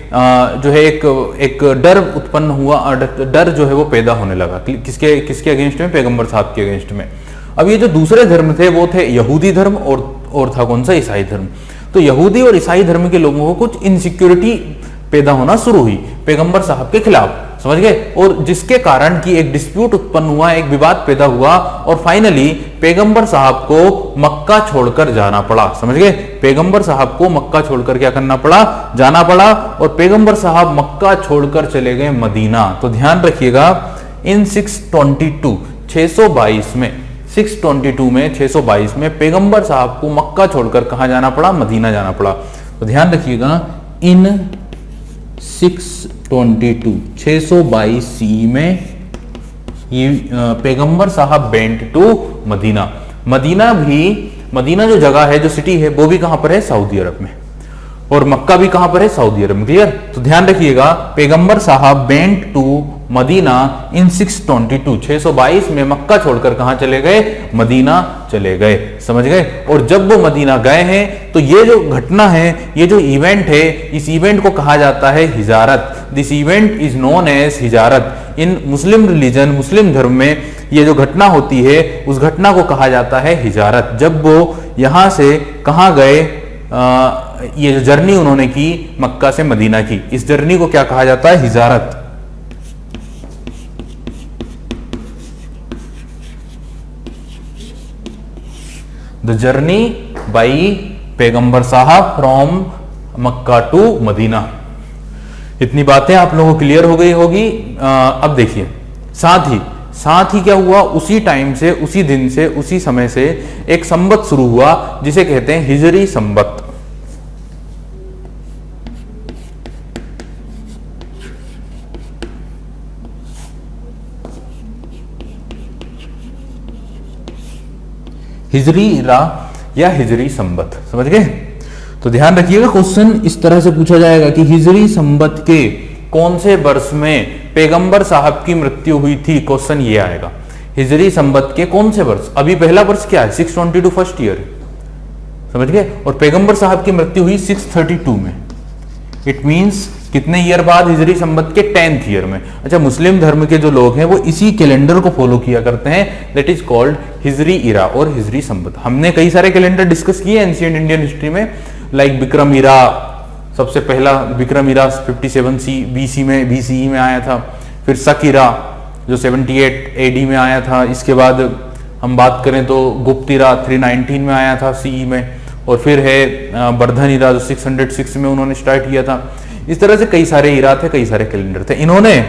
डर उत्पन्न हुआ, डर जो है वो पैदा होने लगा। किसके अगेंस्ट में? पैगंबर साहब के अगेंस्ट में। अब ये जो दूसरे धर्म थे वो थे यहूदी धर्म और था कौन सा? ईसाई धर्म। तो यहूदी और ईसाई धर्म के लोगों को कुछ इनसिक्योरिटी पैदा होना शुरू हुई पैगंबर साहब के खिलाफ। समझ गए? और जिसके कारण कि एक डिस्प्यूट उत्पन्न हुआ, एक विवाद पैदा हुआ, और फाइनली पैगंबर साहब को मक्का छोड़कर जाना पड़ा। समझ गए? पैगंबर साहब को मक्का छोड़कर क्या करना पड़ा? जाना पड़ा। और पैगंबर साहब मक्का छोड़कर चले गए मदीना। तो ध्यान रखिएगा, इन 622 में 622 में पैगंबर साहब को मक्का छोड़कर कहां जाना पड़ा? मदीना जाना पड़ा। तो ध्यान रखिएगा, इन 622 सी में ये पैगंबर साहब वेंट टू मदीना। मदीना जो जगह है, जो सिटी है, वो भी कहां पर है? सऊदी अरब में। और मक्का भी कहां पर है? सऊदी अरब में। क्लियर? तो ध्यान रखिएगा, पैगंबर साहब वेंट टू मदीना इन 622 में मक्का छोड़कर कहां चले गए? मदीना चले गए। समझ गए? और जब वो मदीना गए हैं, तो ये जो घटना है, ये जो इवेंट है, इस इवेंट को कहा जाता है हिजारत। This event is known as Hijrat. In Muslim religion, Muslim धर्म में ये जो घटना होती है, उस घटना को कहा जाता है हिजारत। जब वो यहां से कहां गए, ये जो जर्नी उन्होंने की मक्का से मदीना की, इस जर्नी को क्या कहा जाता है? हिजारत। द जर्नी बाई पैगंबर साहब फ्रॉम मक्का टू मदीना। इतनी बातें आप लोगों को क्लियर हो गई होगी। अब देखिए, साथ ही क्या हुआ? उसी टाइम से, उसी दिन से, उसी समय से एक संबत शुरू हुआ, जिसे कहते हैं हिजरी संबत। हिजरी इरा या हिजरी संबत। समझ गए? तो ध्यान रखिएगा, क्वेश्चन इस तरह से पूछा जाएगा कि हिजरी संबत के कौन से वर्ष में पैगंबर साहब की मृत्यु हुई थी? क्वेश्चन ये आएगा, हिजरी संबत के कौन से वर्ष? अभी पहला वर्ष क्या है? 622 फर्स्ट ईयर। समझ गए? और पैगंबर साहब की मृत्यु हुई 632 में। इट मींस कितने ईयर बाद? हिजरी संबत के 10th ईयर में। अच्छा, मुस्लिम धर्म के जो लोग हैं वो इसी कैलेंडर को फॉलो किया करते हैं, दैट इज कॉल्ड हिजरी इरा और हिजरी संबत। हमने कई सारे कैलेंडर डिस्कस किए एंशिएंट इंडियन हिस्ट्री में, लाइक विक्रम इरा। सबसे पहला विक्रम इरा 57 बीसी में आया था। फिर शक इरा जो 78 एडी में आया था। इसके बाद हम बात करें तो गुप्त इरा 319 में आया था सीई में। और फिर है वर्धन इरा जो 606 में उन्होंने स्टार्ट किया था। इस तरह से कई सारे इरा थे, कई सारे कैलेंडर थे। इन्होंने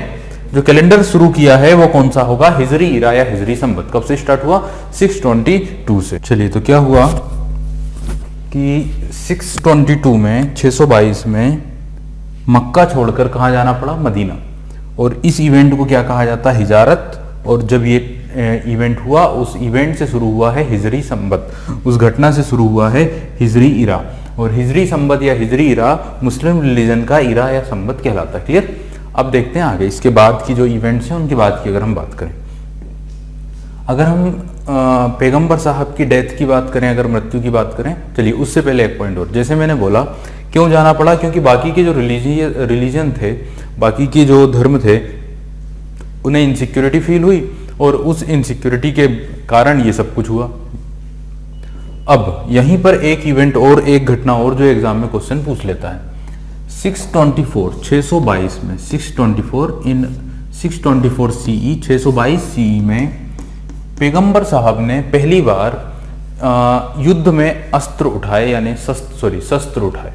जो कैलेंडर शुरू किया है वो कौन सा होगा? हिजरी इरा या हिजरी संबत। कब से स्टार्ट हुआ? 622 से। चलिए, तो क्या हुआ कि 622 में 622 में मक्का छोड़कर कहां जाना पड़ा? मदीना। और इस इवेंट को क्या कहा जाता है? हिजारत। और जब ये इवेंट हुआ, उस इवेंट से शुरू हुआ है हिजरी संबत, उस घटना से शुरू हुआ है हिजरी इरा। और हिजरी संबत या हिजरी इरा मुस्लिम रिलीजन का इरा या संबत कहलाता है। क्लियर? अब देखते हैं आगे इसके बाद की जो इवेंट्स हैं उनकी बात की अगर हम बात करें, अगर हम पैगंबर साहब की डेथ की बात करें, अगर मृत्यु की बात करें, चलिए उससे पहले एक पॉइंट और, जैसे मैंने बोला क्यों जाना पड़ा, क्योंकि बाकी के जो रिलीजन थे, बाकी के जो धर्म थे, उन्हें इनसिक्योरिटी फील हुई और उस इनसिक्योरिटी के कारण ये सब कुछ हुआ। अब यहीं पर एक इवेंट और, एक घटना और जो एग्जाम में क्वेश्चन पूछ लेता है, 622 में 624 सीई 622 सीई में पैगंबर साहब ने पहली बार युद्ध में अस्त्र उठाए, यानी शस्त्र उठाए,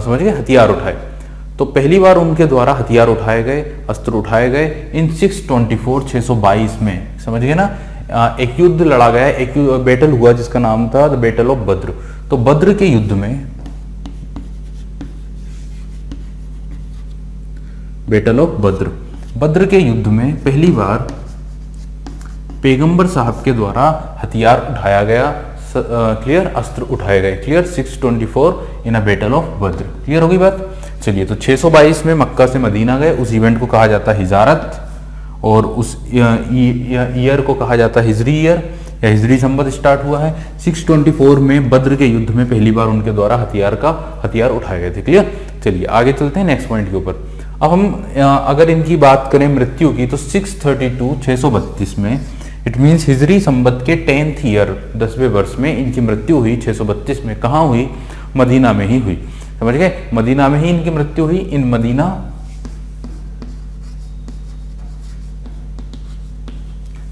समझ गए, हथियार उठाए। तो पहली बार उनके द्वारा हथियार उठाए गए, अस्त्र उठाए गए इन 622 में, समझ गए ना। एक युद्ध लड़ा गया, एक बैटल हुआ जिसका नाम था द बैटल ऑफ बद्र। तो बद्र के युद्ध में, बैटल ऑफ बद्र के युद्ध में पहली बार पैगंबर साहब के द्वारा हथियार उठाया गया, क्लियर, अस्त्र उठाए गए, clear. 624 in a battle of Badr, clear होगी बात। चलिए, तो 622 में मक्का से मदीना गए, उस इवेंट को कहा जाता है हिजारत, और उस ईयर को कहा जाता है हिजरी ईयर या हिजरी संबत स्टार्ट हुआ है। 624 में बद्र के युद्ध में पहली बार उनके द्वारा हथियार उठाए गए थे, क्लियर। चलिए आगे चलते हैं नेक्स्ट पॉइंट के ऊपर। अब हम अगर इनकी बात करें मृत्यु की, तो 632 में, इट मीन्स हिजरी संबत के 10th ईयर 10वें वर्ष में इनकी मृत्यु हुई। 632 में कहाँ हुई? मदीना में ही हुई, समझ गए, मदीना में ही इनकी मृत्यु हुई। In Medina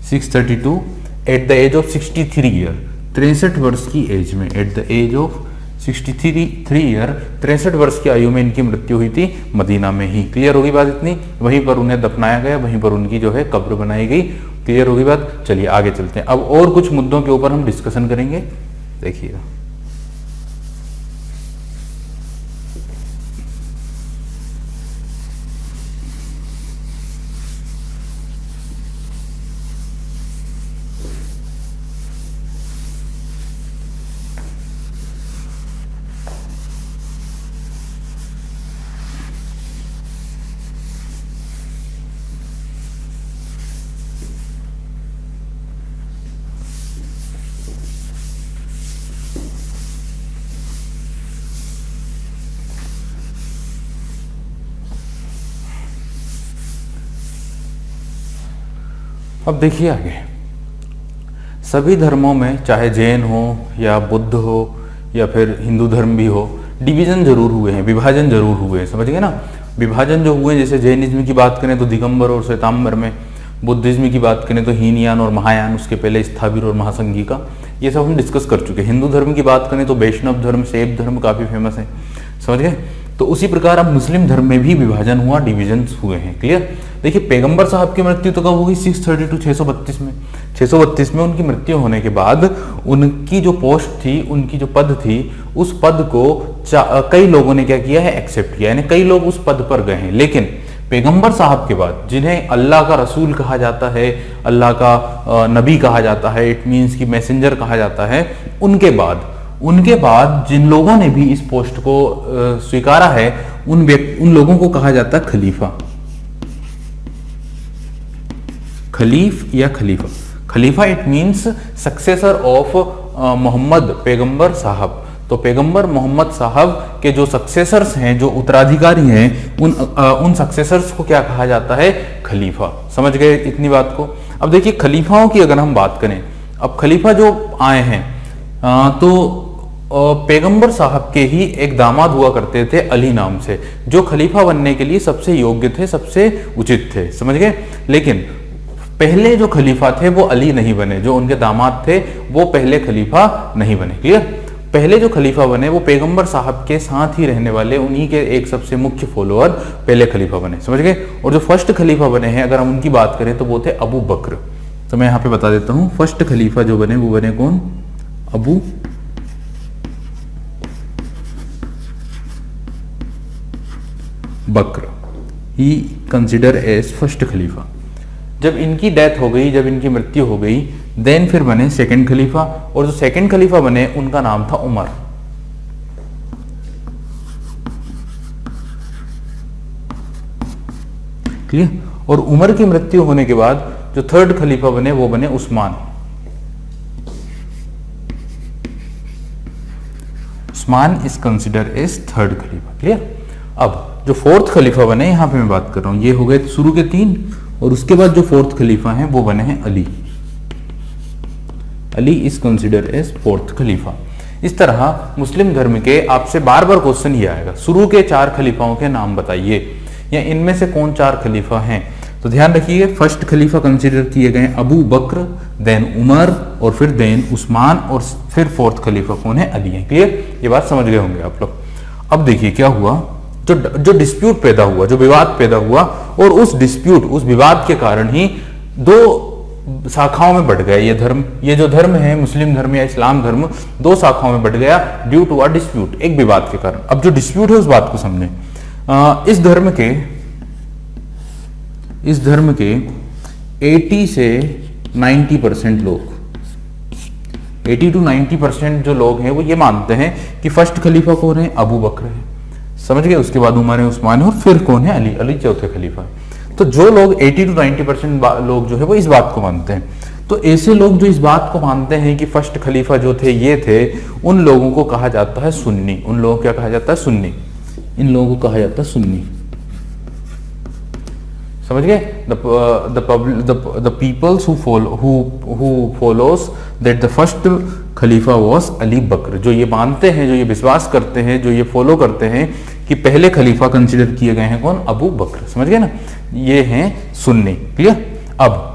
632 at the age of 63 year, 63 वर्ष की एज में, at the age of 63 year, 63 वर्ष की आयु में इनकी मृत्यु हुई थी मदीना में ही, क्लियर होगी बात इतनी। वहीं पर उन्हें दफनाया गया, वहीं पर उनकी जो है कब्र बनाई गई, क्लियर होगी बात। चलिए आगे चलते हैं, अब और कुछ मुद्दों के ऊपर हम डिस्कशन करेंगे, देखिएगा। अब देखिए आगे, सभी धर्मों में, चाहे जैन हो या बुद्ध हो या फिर हिंदू धर्म भी हो, डिवीजन जरूर हुए हैं, विभाजन जरूर हुए हैं, समझ गए ना। विभाजन जो हुए हैं, जैसे जैनिज्म की बात करें तो दिगंबर और श्वेतांबर में, बुद्धिज्म की बात करें तो हीनयान और महायान, उसके पहले स्थाविर और महासंघिका, ये सब हम डिस्कस कर चुके हैं। हिंदू धर्म की बात करें तो वैष्णव धर्म, शैव धर्म काफी फेमस है, समझ गए। तो उसी प्रकार अब मुस्लिम धर्म में भी विभाजन हुआ, डिविजन हुए हैं, क्लियर। देखिए पैगंबर साहब की मृत्यु तो कब होगी? 632 में। 632 में उनकी मृत्यु होने के बाद उनकी जो पोस्ट थी, उनकी जो पद थी, उस पद को कई लोगों ने क्या किया है? एक्सेप्ट किया, यानी कई लोग उस पद पर गए हैं। लेकिन पैगंबर साहब के बाद, जिन्हें अल्लाह का रसूल कहा जाता है, अल्लाह का नबी कहा जाता है, इट मीन्स की मैसेंजर कहा जाता है, उनके बाद जिन लोगों ने भी इस पोस्ट को स्वीकारा है, उन लोगों को कहा जाता है खलीफा। Khalifa it means successor of Mohammad, पैगंबर साहब। तो पैगंबर मोहम्मद साहब के जो सक्सेसर्स हैं, जो उत्तराधिकारी हैं, उन सक्सेसर्स को क्या कहा जाता है? खलीफा। समझ गए इतनी बात को। अब देखिए खलीफाओं की अगर हम बात करें, अब खलीफा जो आए हैं तो पैगंबर साहब के ही एक दामाद हुआ करते थे अली नाम से, जो खलीफा बनने के लिए सबसे योग्य थे, सबसे उचित थे, समझ गए। लेकिन पहले जो खलीफा थे वो अली नहीं बने, जो उनके दामाद थे वो पहले खलीफा नहीं बने, क्लियर। पहले जो खलीफा बने वो पैगंबर साहब के साथ ही रहने वाले, उन्हीं के एक सबसे मुख्य फॉलोअर पहले खलीफा बने, समझ गए। और जो फर्स्ट खलीफा बने हैं, अगर हम उनकी बात करें तो वो थे अबू बकर। तो मैं यहाँ पे बता देता हूँ, फर्स्ट खलीफा जो बने वो बने कौन? अबू बकर, ही कंसिडर एज फर्स्ट खलीफा। जब इनकी डेथ हो गई, जब इनकी मृत्यु हो गई, देन फिर बने सेकंड खलीफा, और जो सेकंड खलीफा बने उनका नाम था उमर। क्लियर। और उमर की मृत्यु होने के बाद जो थर्ड खलीफा बने वो बने Usman. Usman is consider as third खलीफा। क्लियर। अब जो फोर्थ खलीफा बने, यहां पे मैं बात कर रहा हूं, ये हो गए शुरू के 3, और उसके बाद जो फोर्थ खलीफा हैं वो बने हैं Ali. Ali is consider as fourth Khalifa. इस तरह मुस्लिम धर्म के आपसे बार बार क्वेश्चन ये आएगा, शुरू के 4 खलीफाओं के नाम बताइए, या इनमें से कौन 4 खलीफा हैं। तो ध्यान रखिए, फर्स्ट खलीफा कंसिडर किए गए अबू बकर, देन उमर, और फिर देन उस्मान, और फिर फोर्थ खलीफा कौन है, अली है। क्लियर, ये बात समझ गए होंगे आप लोग। अब देखिए क्या हुआ, जो डिस्प्यूट पैदा हुआ, जो विवाद पैदा हुआ, और उस डिस्प्यूट, उस विवाद के कारण ही 2 शाखाओं में बढ़ गया ये धर्म। ये जो धर्म है मुस्लिम धर्म या इस्लाम धर्म 2 शाखाओं में बढ़ गया ड्यू टू अ डिस्प्यूट, एक विवाद के कारण। अब जो डिस्प्यूट है उस बात को समझें। इस धर्म के 80 से 90% लोग, 80 to 90% जो लोग हैं वो ये मानते हैं कि फर्स्ट खलीफा कौन है, अबू बकर है। समझ गए। उसके बाद उमर है, उस्मान है, और फिर कौन है, अली। अली चौथे खलीफा है। तो जो लोग 80 to 90% लोग जो है वो इस बात को मानते हैं। तो ऐसे लोग जो इस बात को मानते हैं कि फर्स्ट खलीफा जो थे ये थे, उन लोगों को कहा जाता है सुन्नी। उन लोगों को क्या कहा जाता है, सुन्नी। इन लोगों को कहा जाता है सुन्नी। समझ गए। The peoples who follows that the first Khalifa was Ali Bakr, जो ये मानते हैं, जो ये विश्वास करते हैं, जो ये फॉलो करते हैं कि पहले खलीफा कंसिडर किए गए हैं कौन, अबू बकर। समझ गए ना, ये हैं सुन्नी। क्लियर। अब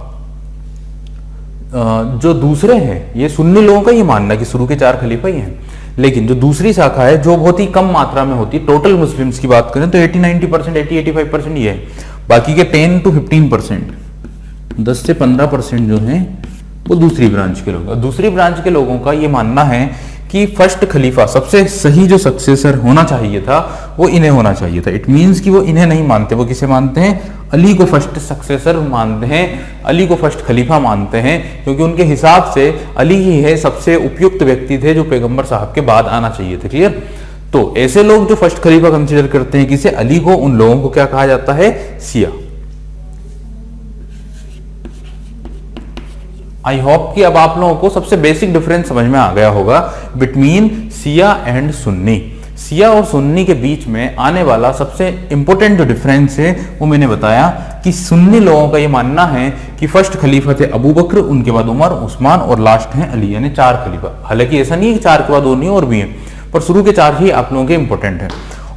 जो दूसरे हैं, ये सुन्नी लोगों का ये मानना कि शुरू के 4 खलीफा ही हैं, लेकिन जो दूसरी शाखा है जो बहुत ही कम मात्रा में होती है, टोटल मुस्लिम्स की बात करें तो 80-90%, 80-85% ये है। बाकी के 10 to 15%, 10 से 15% जो हैं वो दूसरी ब्रांच के लोग। दूसरी ब्रांच के लोगों का ये मानना है कि फर्स्ट खलीफा, सबसे सही जो सक्सेसर होना चाहिए था वो इन्हें होना चाहिए था। इट मींस कि वो इन्हें नहीं मानते, वो किसे मानते हैं, अली को फर्स्ट सक्सेसर मानते हैं, अली को फर्स्ट खलीफा मानते हैं, क्योंकि उनके हिसाब से अली ही है सबसे उपयुक्त व्यक्ति थे जो पैगंबर साहब के बाद आना चाहिए थे। क्लियर। तो ऐसे लोग जो फर्स्ट खलीफा कंसिडर करते हैं किसे, अली को, उन लोगों को क्या कहा जाता है, शिया। आई होप कि अब आप लोगों को सबसे बेसिक डिफरेंस समझ में आ गया होगा बिटवीन शिया एंड सुन्नी। शिया और सुन्नी के बीच में आने वाला सबसे इंपॉर्टेंट जो डिफरेंस है वो मैंने बताया कि सुन्नी लोगों का ये मानना है कि फर्स्ट खलीफा थे अबू बकर, उनके बाद उमर, उस्मान, और लास्ट हैं अली, यानी 4 खलीफा। हालांकि ऐसा नहीं है कि 4 के बाद और नहीं और भी हैं, पर शुरू के 4 ही आप लोगों के इंपॉर्टेंट हैं।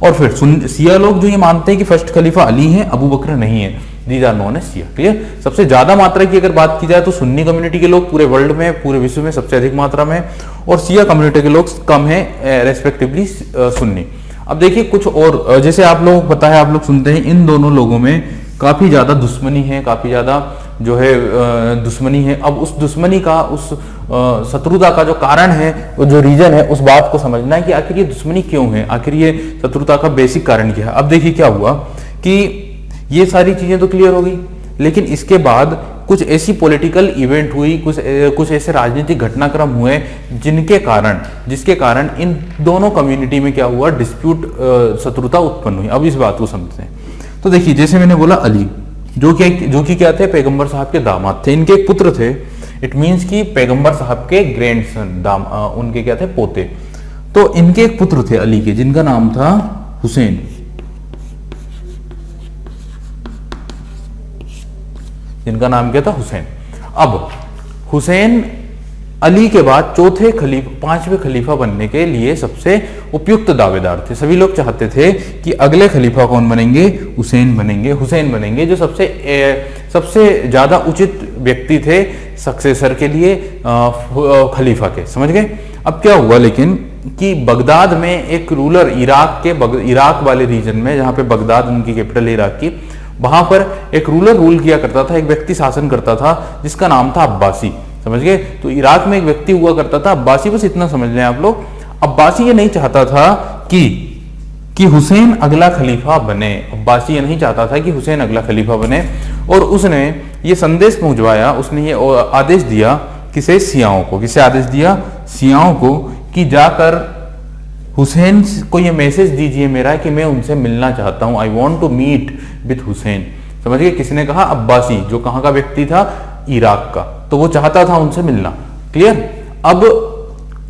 और फिर शिया लोग जो ये मानते हैं कि फर्स्ट खलीफा अली हैं, अबू बकर नहीं है, these are known as Shia. Clear. सबसे ज्यादा मात्रा की अगर बात की जाए तो सुन्नी कम्युनिटी के लोग पूरे वर्ल्ड में, पूरे विश्व में सबसे अधिक मात्रा में, और शिया कम्युनिटी के लोग कम है, रेस्पेक्टिवली सुन्नी। अब देखिए कुछ और, जैसे आप लोगों को पता है, आप लोग सुनते हैं इन दोनों लोगों में काफी ज्यादा दुश्मनी है, काफी ज्यादा जो है दुश्मनी है। अब उस दुश्मनी का, उस शत्रुता का जो कारण है, वो जो रीजन है, उस बात को समझना है कि आखिर ये दुश्मनी क्यों है, आखिर ये शत्रुता का बेसिक कारण क्या है। अब देखिए क्या हुआ कि ये सारी चीजें तो क्लियर हो गई, लेकिन इसके बाद कुछ ऐसी पॉलिटिकल इवेंट हुई, कुछ ऐसे राजनीतिक घटनाक्रम हुए जिसके कारण इन दोनों कम्युनिटी में क्या हुआ, डिस्प्यूट, शत्रुता उत्पन्न हुई। अब इस बात को समझते हैं। तो देखिए, जैसे मैंने बोला अली जो कि क्या थे, पैगंबर साहब के दामाद थे, इनके एक पुत्र थे। इट मींस कि पैगंबर साहब के ग्रैंडसन, उनके क्या थे, पोते। तो इनके एक पुत्र थे अली के, जिनका नाम था हुसैन। जिनका नाम क्या था, हुसैन। अब हुसैन अली के बाद चौथे खलीफा, 5वें खलीफा बनने के लिए सबसे उपयुक्त दावेदार थे। सभी लोग चाहते थे कि अगले खलीफा कौन बनेंगे, हुसैन बनेंगे, जो सबसे ज्यादा उचित व्यक्ति थे सक्सेसर के लिए खलीफा के। समझ गए। अब क्या हुआ लेकिन कि बगदाद में एक रूलर, इराक वाले रीजन में, जहां पे बगदाद उनकी कैपिटल इराक की, वहां पर एक रूलर रूल किया करता था, एक व्यक्ति शासन करता था जिसका नाम था अब्बासी। समझ गए। तो इराक में एक व्यक्ति हुआ करता था अब्बासी, बस इतना समझ लें आप लोग। अब्बासी ये नहीं चाहता था कि कि हुसैन अगला खलीफा बने। अब्बासी ये नहीं चाहता था कि हुसैन अगला खलीफा बने, और उसने ये संदेश पहुंचवाया, उसने ये आदेश दिया किसे, शियाओं को। किसे आदेश दिया, शियाओं को, कि जाकर हुसैन को ये मैसेज दीजिए मेरा कि मैं उनसे मिलना चाहता हूं, I want to meet with Hussain. समझ गए, किसने कहा, अब्बासी, जो कहां का व्यक्ति था, इराक का, तो वो चाहता था उनसे मिलना। क्लियर। अब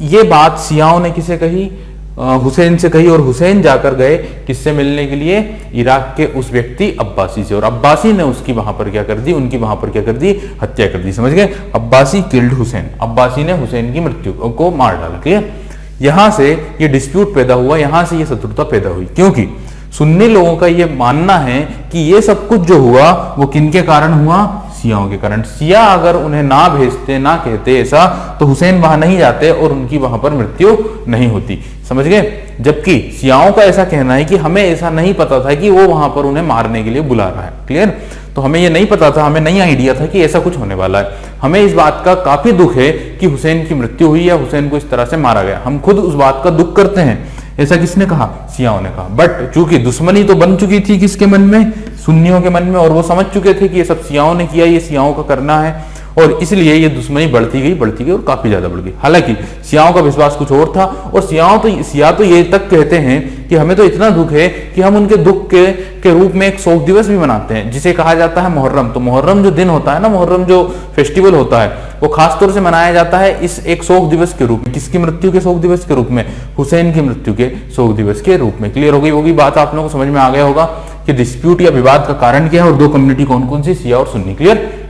ये बात शियाओं ने किसे कही, हुसैन से कही, और हुसैन जाकर गए किससे मिलने के लिए, इराक के उस व्यक्ति अब्बासी से, और अब्बासी ने उसकी वहां पर क्या कर दी, उनकी वहां पर क्या कर दी, हत्या कर दी। समझ गए, अब्बासी किल्ड हुसैन, अब्बासी ने हुसैन की मृत्यु को मार डाला। क्लियर। यहां से ये डिस्प्यूट पैदा हुआ, यहां से ये शत्रुता पैदा हुई, क्योंकि सुन्नी लोगों का ये मानना है कि ये सब कुछ जो हुआ वो किनके कारण हुआ, शियाओं के कारण। शिया अगर उन्हें ना भेजते, ना कहते ऐसा, तो हुसैन वहां नहीं जाते और उनकी वहां पर मृत्यु नहीं होती। समझ गए। जबकि शियाओं का ऐसा कहना है कि हमें ऐसा नहीं पता था कि वो वहां पर उन्हें मारने के लिए बुला रहा है। क्लियर। तो हमें ये नहीं पता था, हमें नहीं आइडिया था कि ऐसा कुछ होने वाला है। हमें इस बात का काफी दुख है कि हुसैन की मृत्यु हुई या हुसैन को इस तरह से मारा गया, हम खुद उस बात का दुख करते हैं। ऐसा किसने कहा, शियाओं ने कहा। बट चूंकि दुश्मनी तो बन चुकी थी किसके मन में, सुन्नियों के मन में, और वो समझ चुके थे कि ये सब शियाओं ने किया, ये शियाओं का करना है, और इसलिए ये दुश्मनी बढ़ती गई और काफी ज्यादा बढ़ गई। हालांकि शियाओं का विश्वास कुछ और था, और शिया तो ये तक कहते हैं कि हमें तो इतना दुख है कि हम उनके दुख के रूप में एक शोक दिवस भी मनाते हैं, जिसे कहा जाता है मुहर्रम। तो मुहर्रम जो दिन होता है ना, मुहर्रम जो फेस्टिवल होता है, वो खासतौर से मनाया जाता है इस एक शोक दिवस के रूप में। किसकी मृत्यु के शोक दिवस के रूप में, हुसैन की मृत्यु के शोक दिवस के रूप में। क्लियर हो गई होगी बात, आप लोगों को समझ में आ गया होगा कि डिस्प्यूट या विवाद का कारण क्या है, और दो कम्युनिटी कौन कौन सी, शिया और सुन्नी। क्लियर।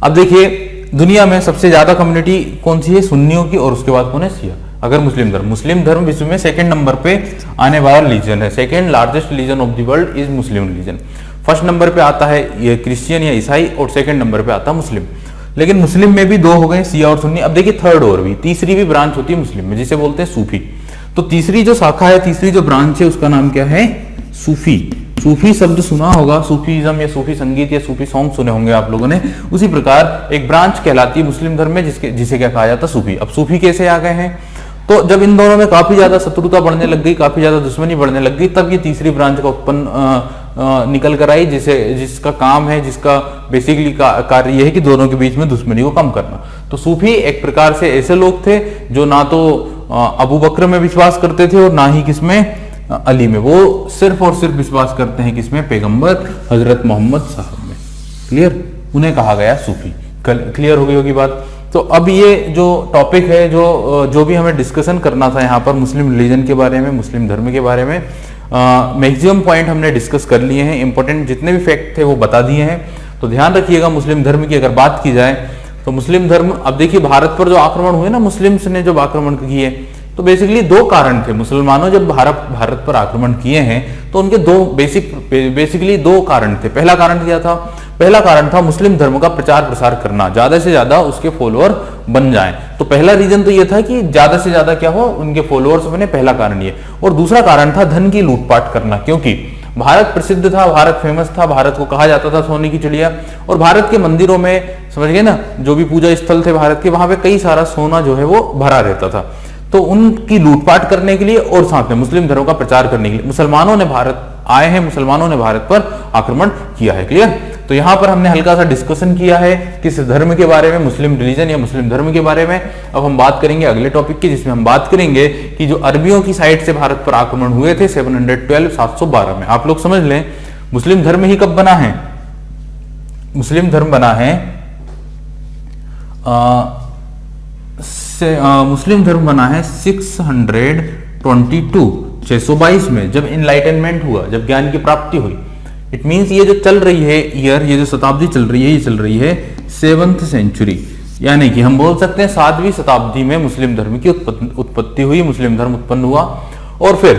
अब देखिए, दुनिया में सबसे ज्यादा कम्युनिटी कौन सी है, सुन्नियों की, और उसके बाद कौन है, शिया। अगर मुस्लिम धर्म विश्व में सेकंड नंबर पे आने वाला रिलीजन है, second largest religion of the world is Muslim religion. First number पे आता है ये क्रिश्चियन या ईसाई, और सेकंड नंबर पे आता है मुस्लिम। लेकिन मुस्लिम में भी दो हो गए, शिया और सुन्नी। अब देखिए थर्ड और भी, तीसरी भी ब्रांच होती है मुस्लिम में, जिसे बोलते हैं सूफी। तो तीसरी जो शाखा है, तीसरी जो ब्रांच है, उसका नाम क्या है, सूफी। सूफी शब्द सुना होगा, सूफीज्म या सूफी संगीत या सूफी सॉन्ग सुने होंगे आप लोगों ने। उसी प्रकार एक ब्रांच कहलाती है मुस्लिम धर्म में, जिसे क्या कहा जाता है, सूफी। अब सूफी कैसे आ गए हैं, तो जब इन दोनों में काफी ज्यादा शत्रुता बढ़ने लग गई, काफी ज्यादा दुश्मनी बढ़ने लग गई, तब ये तीसरी ब्रांच का उत्पन्न निकल कर आई, जिसका काम है, जिसका बेसिकली कार्य यह है कि दोनों के बीच में दुश्मनी को कम करना। तो सूफी एक प्रकार से ऐसे लोग थे जो ना तो अबू बकर में विश्वास करते थे और ना ही किसमें, अली में। वो सिर्फ और सिर्फ विश्वास करते हैं किसमें, पैगंबर हजरत मोहम्मद साहब में। क्लियर। उन्हें कहा गया सूफी। क्लियर हो गई होगी बात। तो अब ये जो टॉपिक है, जो भी हमें डिस्कशन करना था यहाँ पर मुस्लिम रिलीजन के बारे में, मुस्लिम धर्म के बारे में, मैक्सिमम पॉइंट हमने डिस्कस कर लिए हैं। इंपॉर्टेंट जितने भी फैक्ट थे वो बता दिए हैं। तो ध्यान रखिएगा, मुस्लिम धर्म की अगर बात की जाए तो मुस्लिम धर्म, अब देखिए भारत पर जो आक्रमण हुए ना, मुस्लिम्स ने जब आक्रमण किए, तो बेसिकली दो कारण थे। मुसलमानों जब भारत पर आक्रमण किए हैं तो उनके दो बेसिकली दो कारण थे। पहला कारण क्या था, पहला कारण था मुस्लिम धर्म का प्रचार प्रसार करना, ज्यादा से ज्यादा उसके फॉलोअर बन जाएं। तो पहला रीजन तो ये था कि ज्यादा से ज्यादा क्या हो, उनके फॉलोअर्स बने, पहला कारण ये। और दूसरा कारण था धन की लूटपाट करना, क्योंकि भारत प्रसिद्ध था, भारत फेमस था, भारत को कहा जाता था सोने की चिड़िया। और भारत के मंदिरों में, समझ गए ना, जो भी पूजा स्थल थे भारत के, वहां पे कई सारा सोना जो है वो भरा रहता था। तो उनकी लूटपाट करने के लिए और साथ में मुस्लिम धर्म का प्रचार करने के लिए मुसलमानों ने भारत आए हैं, मुसलमानों ने भारत पर आक्रमण किया है। क्लियर। तो यहां पर हमने हल्का सा डिस्कशन किया है किस धर्म के बारे में, मुस्लिम रिलीजन या मुस्लिम धर्म के बारे में। अब हम बात करेंगे अगले टॉपिक की, जिसमें हम बात करेंगे कि जो अरबियों की साइड से भारत पर आक्रमण हुए थे 712 में। आप लोग समझ लें, मुस्लिम धर्म ही कब बना है, मुस्लिम धर्म बना है मुस्लिम धर्म बना है 622 में, जब इनलाइटनमेंट हुआ, जब ज्ञान की प्राप्ति हुई। इट मींस ये जो चल रही है ईयर, ये जो शताब्दी चल रही है, ये चल रही है 7th सेंचुरी, यानी कि हम बोल सकते हैं 7वीं शताब्दी में मुस्लिम धर्म की उत्पत्ति हुई, मुस्लिम धर्म उत्पन्न हुआ। और फिर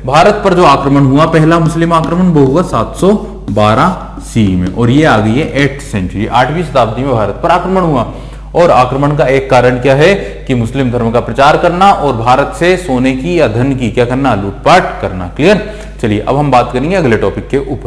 भारत पर जो आक्रमण हुआ, पहला मुस्लिम आक्रमण, वो हुआ 712 सी में, और ये आ गई है 8th सेंचुरी, 8वीं शताब्दी में भारत पर आक्रमण हुआ। और आक्रमण का एक कारण क्या है कि मुस्लिम धर्म का प्रचार करना और भारत से सोने की या धन की क्या करना, लूटपाट करना। क्लियर। चलिए अब हम बात करेंगे अगले टॉपिक के ऊपर।